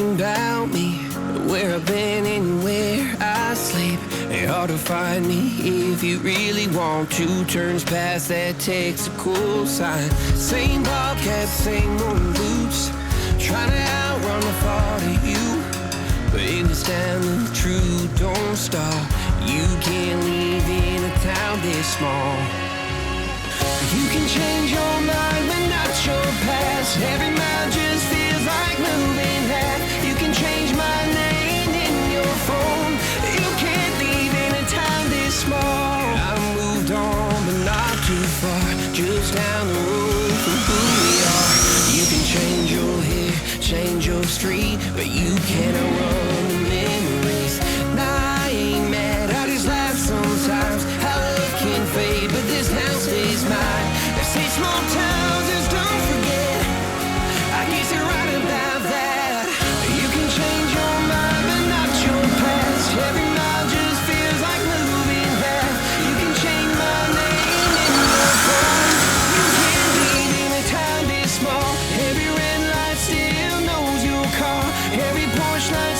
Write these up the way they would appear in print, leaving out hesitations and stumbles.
thinking about me, where I've been and where I sleep. It's hard to find me if you really want to. Turns past that takes a cool sign. Same bobcat, same old boots, trying to outrun the thought of you. But in this town the truth don't stop. You can't live in a town this small. You can change your mind but not your past. Every mile just feels like moving half. You can change my name in your phone. You can't live in a town this small. I moved on but not too far, just down the road from who we are. You can change your hair, change your street, but you can't outrun the memories. Nah, I ain't mad, I just laugh sometimes. How love can fade, but this town stays mine. They say small towns just don't forget. I guess you're right about that. You can change your mind, but not your past. Every mile just feels like moving half. You can change my name in your phone. You can't live in a town this small. Every red light still knows your car. Every Porsche light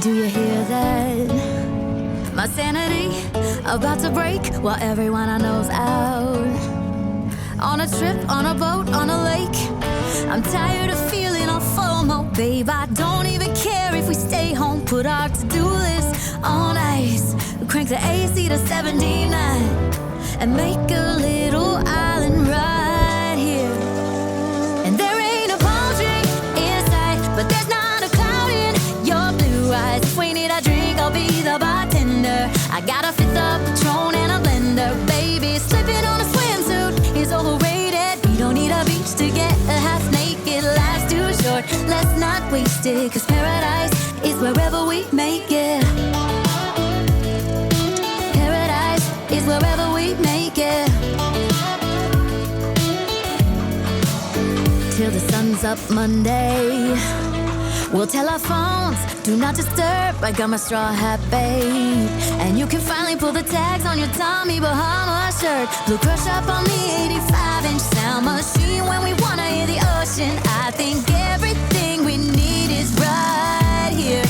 Do you hear that? My sanity about to break while everyone I know's out. On a trip, on a boat, on a lake. I'm tired of feeling all FOMO, babe. I don't even care if we stay home. Put our to-do list on ice. Crank the AC to 79 and make a little island right here. And there ain't a palm tree in sight, but there's not a cloud in your blue eyes. If we need a drink, I'll be the bartender. I got a fifth of Patron and a blender, baby. Slipping on a swimsuit is overrated. You don't need a beach to get a half naked. Life's too short, let's not waste it. Cause paradise is wherever we make it. Paradise is wherever we make it. Till the sun's up Monday. We'll tell our phones, do not disturb. I got my straw hat, babe. And you can finally pull the tags on your Tommy Bahama shirt. Blue crush up on the 85-inch sound machine. When we wanna hear the ocean, I think everything we need is right here.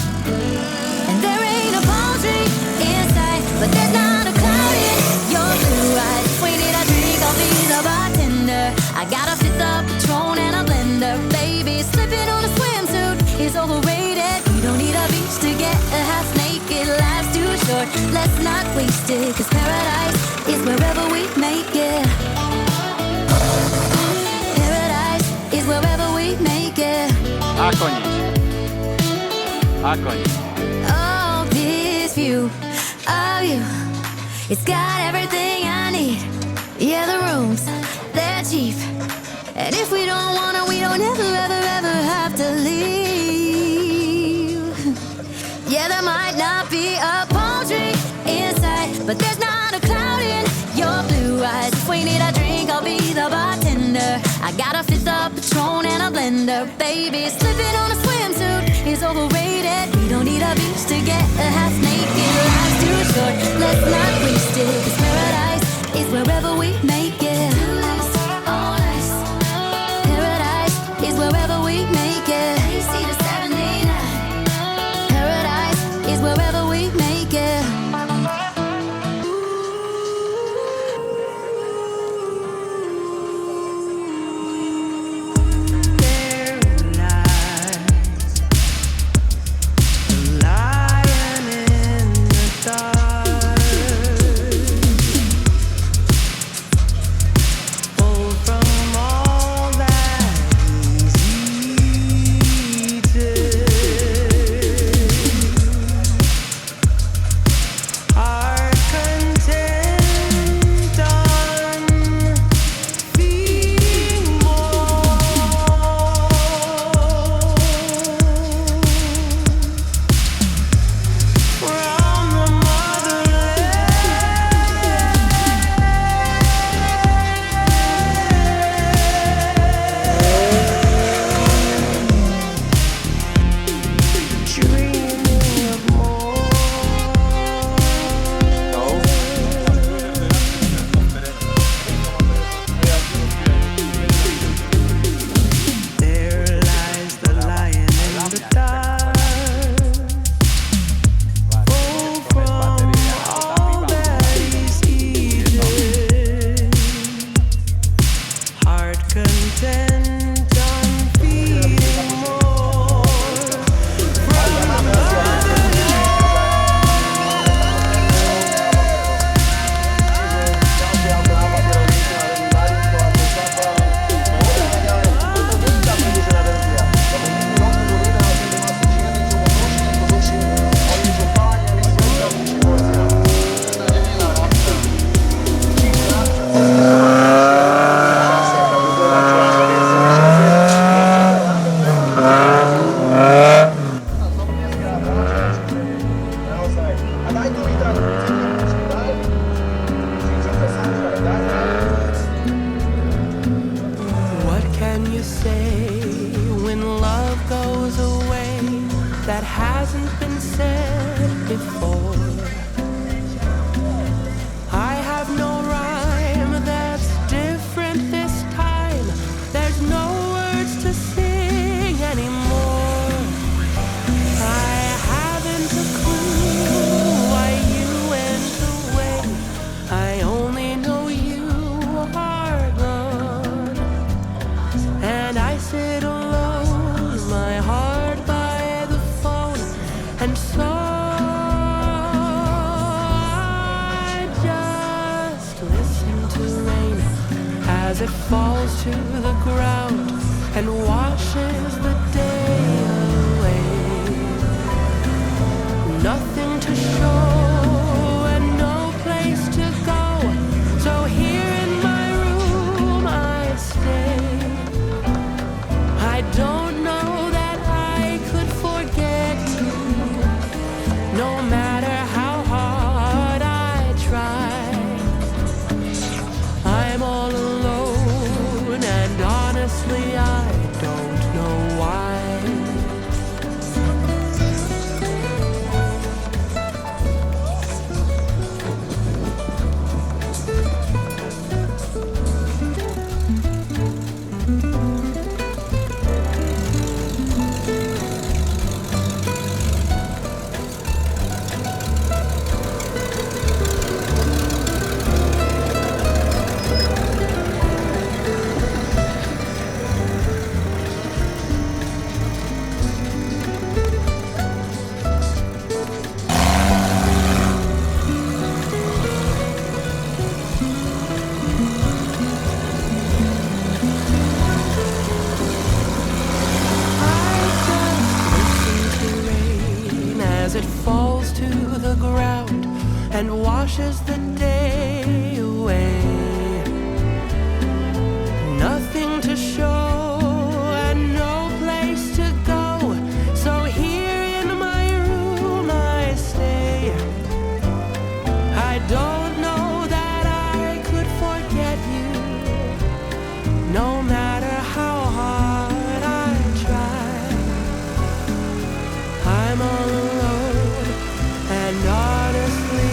And there ain't a palm tree in sight, but there's not a cloud in your blue eyes. If we need a drink, I'll be the bartender. I got a fifth of Patron and a blender, baby. Slipping on a swimsuit is overrated. You don't need a beach to get a half naked. Life's too short, let's not waste it. Cause paradise is wherever we make it. Paradise is wherever we make it. Ako nič. Ako nič. Oh, this view of you, it's got everything I need. Yeah, the rooms, they're cheap. And if we don't wanna, we don't ever, ever, ever have to leave. Yeah, there might not be a palm tree inside, but there's not a cloud in your blue eyes. If we need a drink, I'll be the bartender. I got a fifth of Patron and a blender, baby. Slipping on a swimsuit is overrated. We don't need a beach to get a half naked. Life's too short, let's not waste it. Cause paradise is wherever we make it. Paradise is wherever we make it. Paradise is wherever we make it. it falls to the ground and washes the day away. Nothing to show and no place to go, so here in my room I stay. I don't know that I could forget you, no matter how hard I try. I'm all alone and honestly I don't know why. And washes the day away. Nothing to show and no place to go, so here in my room I stay. I don't know that I could forget you, no matter how hard I try. I'm all alone and honestly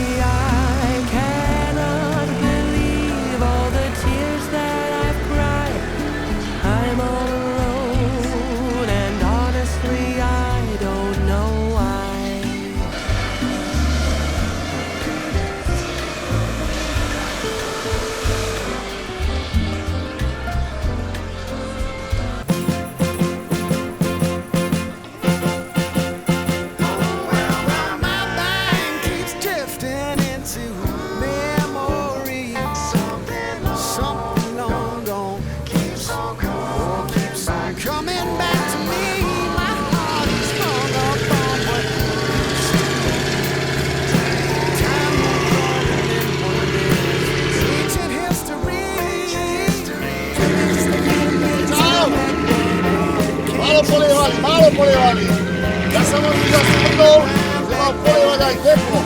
Málo polievaný. Ja som ho už zasprnul, že mám polievať aj teplo.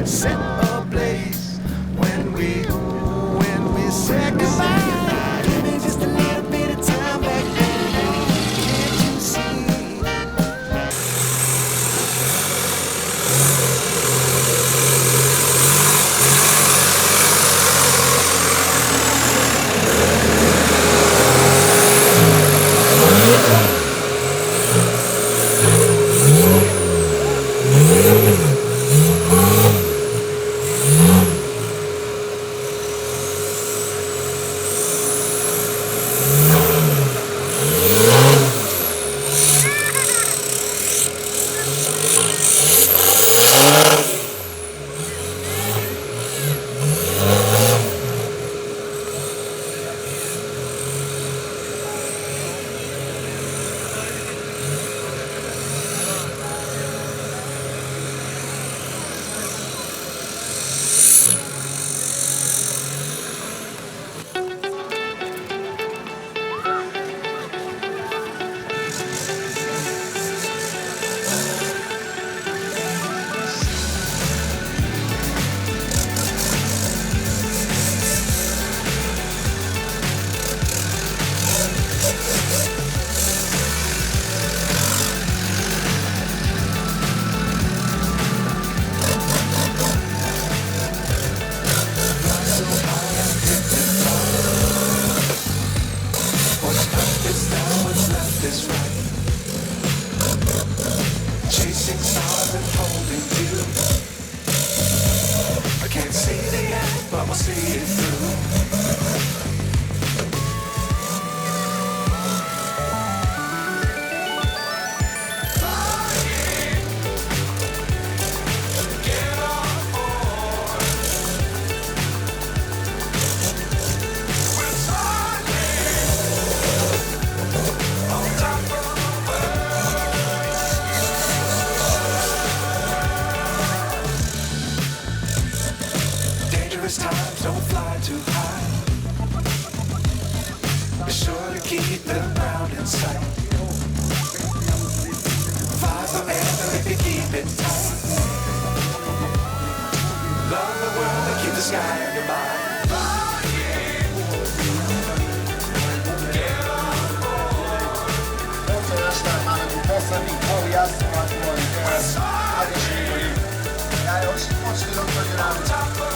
Set ablaze when we said goodbye. Give me just a little bit of time back then. Can't you see? chasing stars and holding you. I can't say they keep the ground in sight. Fly forever if you keep it tight. Love the world and keep the sky in your mind. Máme tu posledných dvoch jazdcov a teraz Adešníkovi. Ja už počty do ktorého rámca.